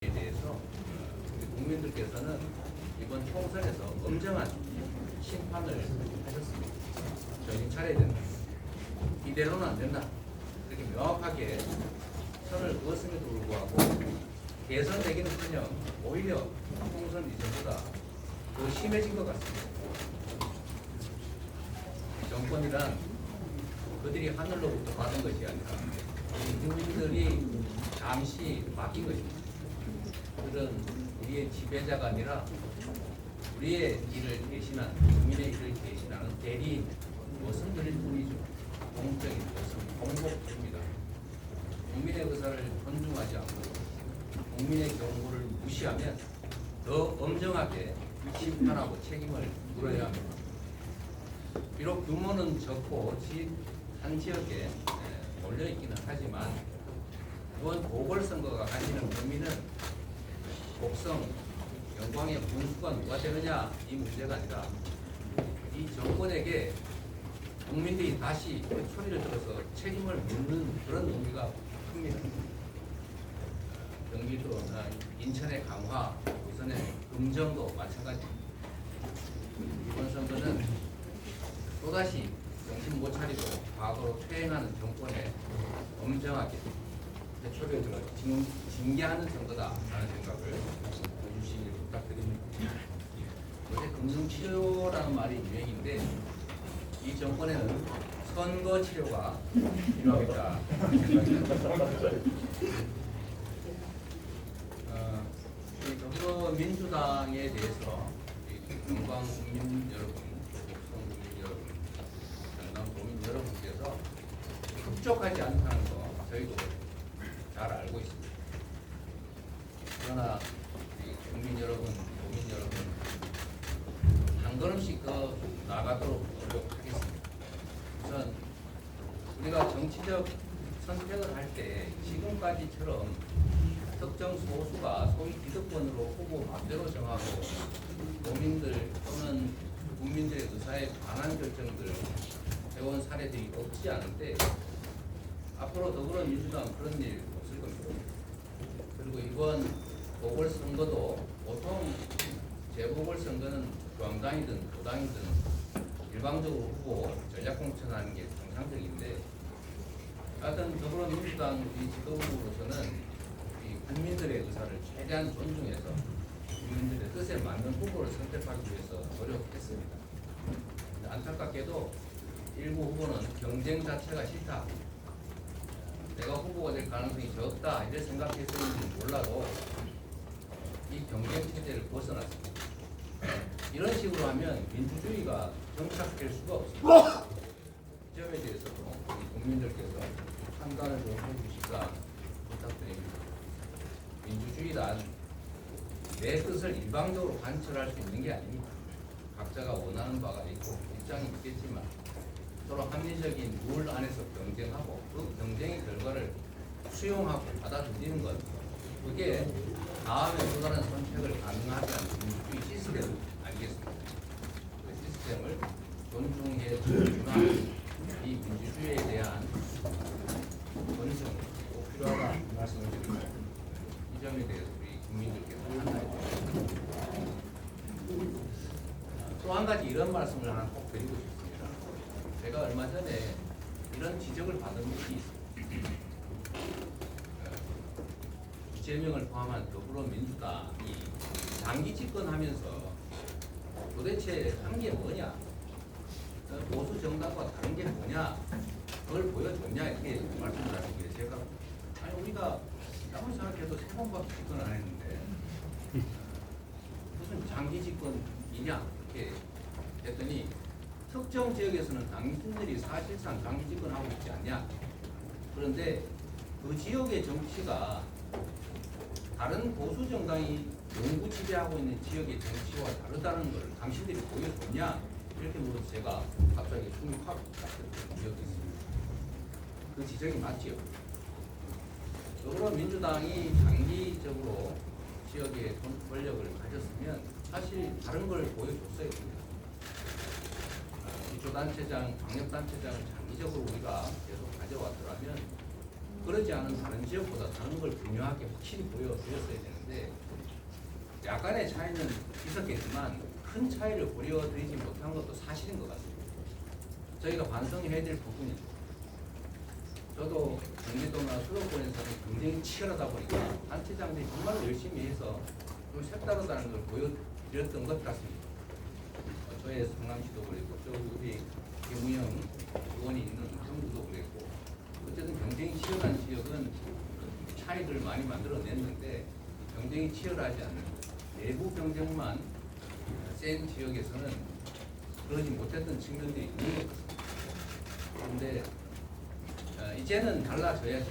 대해서 우리 국민들께서는 이번 총선에서 엄정한 심판을 하셨습니다. 정신 차려야 된다. 이대로는 안 된다. 이렇게 명확하게 선을 그었음에도 불구하고 개선되기는커녕 오히려 총선 이전보다 더 심해진 것 같습니다. 정권이란 그들이 하늘로부터 받은 것이 아니라 국민들이 잠시 맡긴 것입니다. 그들은 우리의 지배자가 아니라 우리의 일을 대신한, 국민의 일을 대신하는 대리인, 모습들일 뿐이죠. 공적인 모습, 공복입니다. 국민의 의사를 존중하지 않고 국민의 경고를 무시하면 더 엄정하게 심판하고 책임을 물어야 합니다. 비록 규모는 적고 한 지역에 몰려있기는 하지만 이번 보궐선거가 가지는 의미는 곡성, 영광의 군수가 누가 되느냐 이 문제가 아니라 이 정권에게 국민들이 다시 소리를 들어서 책임을 묻는 그런 의미가 큽니다. 경기도, 인천의 강화, 부산의 금정도 마찬가지입니다. 이번 선거는 또다시 정신 못 차리고 과거로 퇴행하는 정권에 엄정하게 소리를 들어 징계하는 선거다라는 생각을 해주시길 부탁드립니다. 요새 금융치료라는 말이 유행인데 이 정권에는 선거 치료가 필요하겠다 생각입니다. 더불어민주당에 대해서 영광 국민 여러분, 곡성 국민 여러분, 전남 도민 여러분께서 흡족하지 않다는 거 저희도 잘 알고 있습니다. 그러나 국민 여러분, 도민 여러분, 한 걸음씩 더 나아가도록 노력하겠습니다. 우선 우리가 정치적 선택을 할 때 지금까지처럼 특정 소수가 소위 기득권으로 후보 마음대로 정하고 도민들 또는 국민들의 의사에 반한 결정들을 해온 사례들이 없지 않은데 앞으로 더불어민주당 그런 일 없을 겁니다. 그리고 이번 보궐선거도 보통 재보궐선거는 중앙당이든 도당이든 일방적으로 후보 전략공천하는 게 정상적인데 하여튼 더불어민주당 이 지도부로서는 이 국민들의 의사를 최대한 존중해서 국민들의 뜻에 맞는 후보를 선택하기 위해서 노력했습니다. 안타깝게도 일부 후보는 경쟁 자체가 싫다, 내가 후보가 될 가능성이 적다 이렇게 생각했었는지 몰라도 이 경쟁 체제를 벗어났습니다. 이런 식으로 하면 민주주의가 정착될 수가 없습니다. 이 점에 대해서도 국민들께서 판단을 좀 해주시라 부탁드립니다. 민주주의란 내 뜻을 일방적으로 관철할 수 있는 게 아닙니다. 각자가 원하는 바가 있고 입장이 있겠지만 서로 합리적인 룰 안에서 경쟁하고 그 경쟁의 결과를 수용하고 받아들이는 것, 그게 다음에 또 다른 선택을 가능하게 하는 민주주의 시스템 아니겠습니까? 그 시스템을 존중해 주는 이 민주주의에 대한 존중 꼭 필요하다 말씀을 드립니다. 이 점에 대해서 우리 국민들께서 판단해 주십시오. 또 한 가지 이런 말씀을 하나 꼭 드리고 싶습니다. 제가 얼마 전에 이런 지적을 받은 것이 있습니다. 이재명을 포함한 더불어민주당이 장기 집권하면서 도대체 한 게 뭐냐, 보수 정당과 다른 게 뭐냐, 그걸 보여줬냐 이렇게 말씀을 하시길래 제가 아니 우리가 아무리 생각해도 3번밖에 집권을 안 했는데 무슨 장기 집권이냐 이렇게 했더니 특정 지역에서는 당신들이 사실상 장기 집권하고 있지 않냐, 그런데 그 지역의 정치가 다른 보수 정당이 영구 지배하고 있는 지역의 정치와 다르다는 걸 당신들이 보여줬냐 이렇게 물어서 제가 갑자기 숨이 확 찼던 기억이 있습니다. 그 지적이 맞지요. 더불어민주당이 장기적으로 지역의 권력을 가졌으면 사실 다른 걸 보여줬어야 됩니다. 기초단체장, 광역단체장을 장기적으로 우리가 계속 가져왔더라면 그러지 않은 다른 지역보다 다른 걸 분명하게 확실히 보여드렸어야 되는데 약간의 차이는 있었겠지만 큰 차이를 보여드리지 못한 것도 사실인 것 같습니다. 저희가 반성해야 될 부분이죠. 저도 경기도나 수도권에서는 굉장히 치열하다 보니까 단체장들이 정말 열심히 해서 좀 색다르다는 걸 보여드렸던 것 같습니다. 저의 성남시도 그랬고, 저 우리 김우영 의원이 있는 경기도 그랬고, 어쨌든 경쟁이 치열한 지역은 차이들을 많이 만들어냈는데 경쟁이 치열하지 않는 내부 경쟁만 센 지역에서는 그러지 못했던 측면들이 있는 것 같습니다. 그런데 이제는 달라져야죠.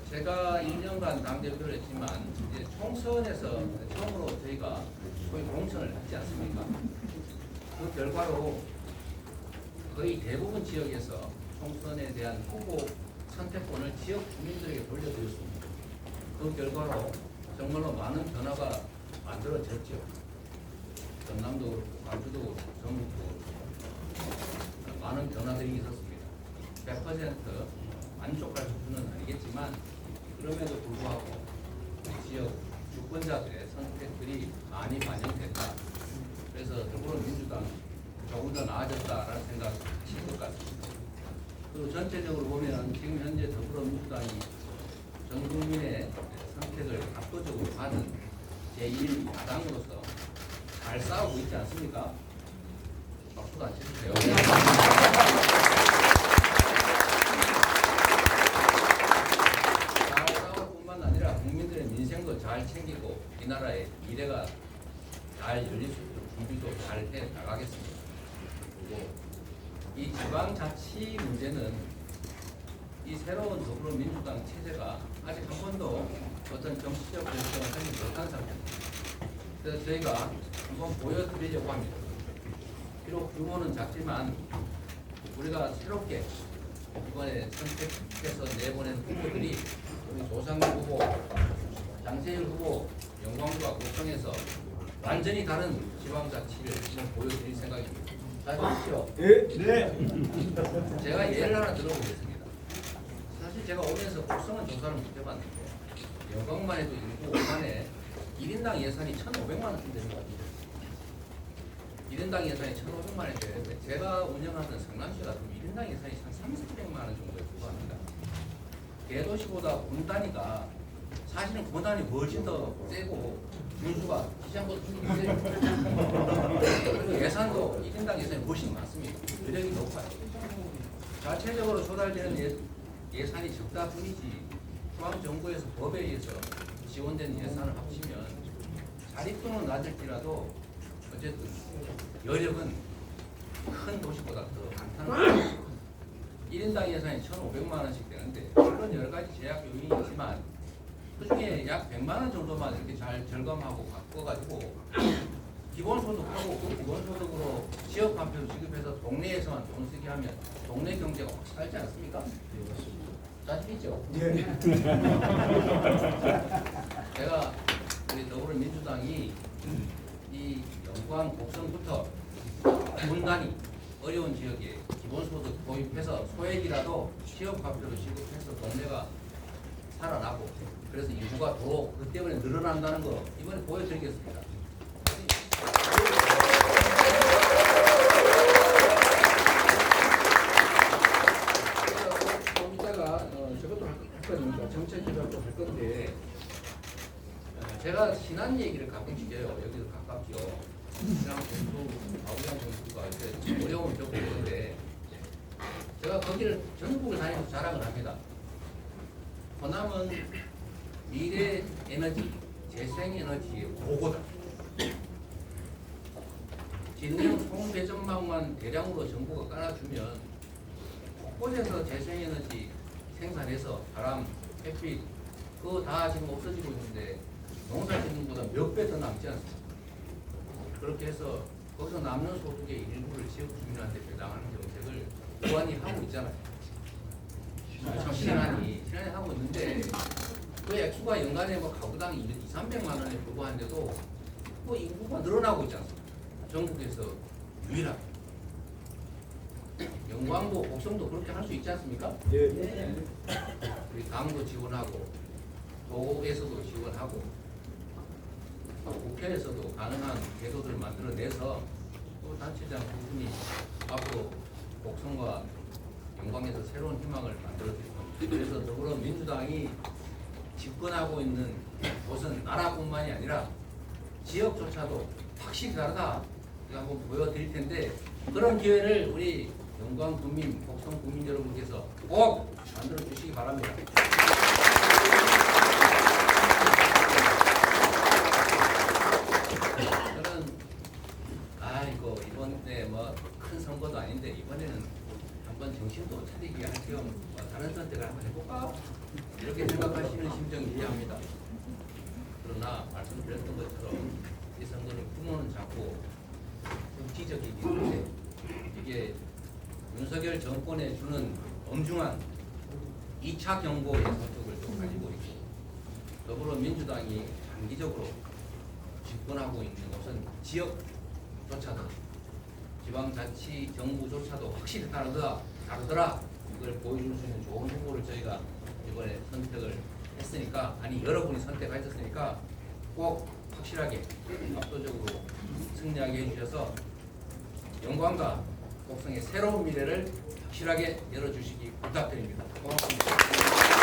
제가 2년간 당대표를 했지만 이제 총선에서 처음으로 저희가 소위 공천을 하지 않습니까? 그 결과로 거의 대부분 지역에서 총선에 대한 후보 선택권을 지역 주민들에게 돌려드렸습니다. 그 결과로 정말로 많은 변화가 만들어졌죠. 전남도 그렇고 광주도 그렇고 전북도 그렇고 많은 변화들이 있었습니다. 100% 만족할 수준은 아니겠지만 그럼에도 불구하고 지역 주권자들의 선택들이 많이 반영됐다. 그래서 더불어민주당 조금 더 나아졌다라는 생각하실 것 같습니다. 그리고 전체적으로 보면 지금 현재 더불어민주당이 전 국민의 선택을 압도적으로 받은 제1야당으로서 잘 싸우고 있지 않습니까? 박수도 안 쳐주세요. 잘 싸울 뿐만 아니라 국민들의 민생도 잘 챙기고 이 나라의 미래가 잘 열릴 수 있도록 준비도 잘 해 나가겠습니다. 그리고 이 지방자치 문제는 이 새로운 더불어민주당 체제가 아직 한 번도 어떤 정치적 결정을 하지 못한 상태입니다. 그래서 저희가 한번 보여드리려고 합니다. 비록 규모는 작지만 우리가 새롭게 이번에 선택해서 내보낸 후보들이 우리 조상민 후보, 장세일 후보, 영광도와 고성에서 완전히 다른 지방자치를 한번 보여드릴 생각입니다. 잘 보십시오. 네. 제가 예를 하나 들어보겠습니다. 사실 제가 오면서 국성은 조사를 못 해봤는데 영광만 해도 인구 5만에 1인당 예산이 1,500만 원쯤 되는 것 같아요. 1인당 예산이 1,500만 원이 되는데 제가 운영하던 성남시 같은 1인당 예산이 한 3,400만 원 정도에 불과합니다. 대도시보다 군 단위가 사실은 군 단위 훨씬 더 세고 군수가 시장보다 훨씬 세고 그리고 예산도 1인당 예산이 훨씬 많습니다. 여력이 높아요. 자체적으로 조달되는 예산이 적다 뿐이지 중앙정부에서 법에 의해서 지원된 예산을 합치면 자립도는 낮을지라도 어쨌든 여력은 큰 도시보다 더 많다는 거예요. 1인당 예산이 1,500만 원씩 되는데 물론 여러 가지 제약 요인이 있지만 그중에 약 100만 원 정도만 이렇게 잘 절감하고 바꿔가지고 기본소득하고 그 기본소득으로 지역 화폐로 지급해서 동네에서만 돈 쓰게 하면 동네 경제가 확 살지 않습니까? 자신있죠? 예. 제가 우리 더불어민주당이 이 영광 곡성부터 분단위 어려운 지역에 기본소득 도입해서 소액이라도 지역화폐로 지급해서 동네가 살아나고 그래서 인구가 더 그 때문에 늘어난다는 거 이번에 보여드리겠습니다. 좀 이따가 저것도 할 거니까 정책기획도 할 건데 제가 신안 얘기를 가끔씩 해요. 여기도 가깝죠. 신안 공수, 아우양 공수가 이렇게 어려움을 겪고 있는데 제가 거기를 전국을 다니면서 자랑을 합니다. 호남은 미래 에너지, 재생 에너지의 고고다. 진행 송배전망만 대량으로 정부가 깔아주면 곳곳에서 재생 에너지 생산해서 바람, 햇빛 그거 다 지금 없어지고 있는데 농사 짓는 것보다 몇 배 더 남지 않습니까? 그렇게 해서 거기서 남는 소득의 일부를 지역 주민한테 배당하는 정책을 보안이 하고 있잖아요. 신안이 하고 있는데 그 액수가 연간에 뭐 가구당 200~300만 원에 불과한데도 뭐 인구가 늘어나고 있지 않습니까? 전국에서 유일하게. 영광도, 곡성도 그렇게 할 수 있지 않습니까? 예. 우리 당도 지원하고 도에서도 지원하고 국회에서도 가능한 제도들을 만들어내서 또 단체장 두 분이 앞으로 복성과 영광에서 새로운 희망을 만들어드릴 겁니다. 그래서 더불어민주당이 집권하고 있는 곳은 나라뿐만이 아니라 지역조차도 확실히 다르다. 이거 한번 보여드릴 텐데 그런 기회를 우리 영광 국민, 복성 국민 여러분께서 꼭 만들어 주시기 바랍니다. 저는 이거 이번에 뭐 큰 선거도 아닌데 이번에는 한번 정신도 차리게 할 겸 다른 선택을 한번 해볼까? 이렇게 생각하시는 심정이 이해합니다. 그러나 말씀드렸던 것처럼 이 선거는 규모는 작고 정치적이기 때문에 이게 윤석열 정권에 주는 엄중한 2차 경고의 성격을 좀 가지고 있고 더불어민주당이 장기적으로 집권하고 있는 것은 지역조차도 지방자치 정부조차도 확실히 다르더라 이걸 보여줄 수 있는 좋은 후보를 저희가 이번에 선택을 했으니까 여러분이 선택하셨으니까 꼭 확실하게 압도적으로 승리하게 해주셔서 영광과 복성의 새로운 미래를 확실하게 열어주시기 부탁드립니다. 고맙습니다.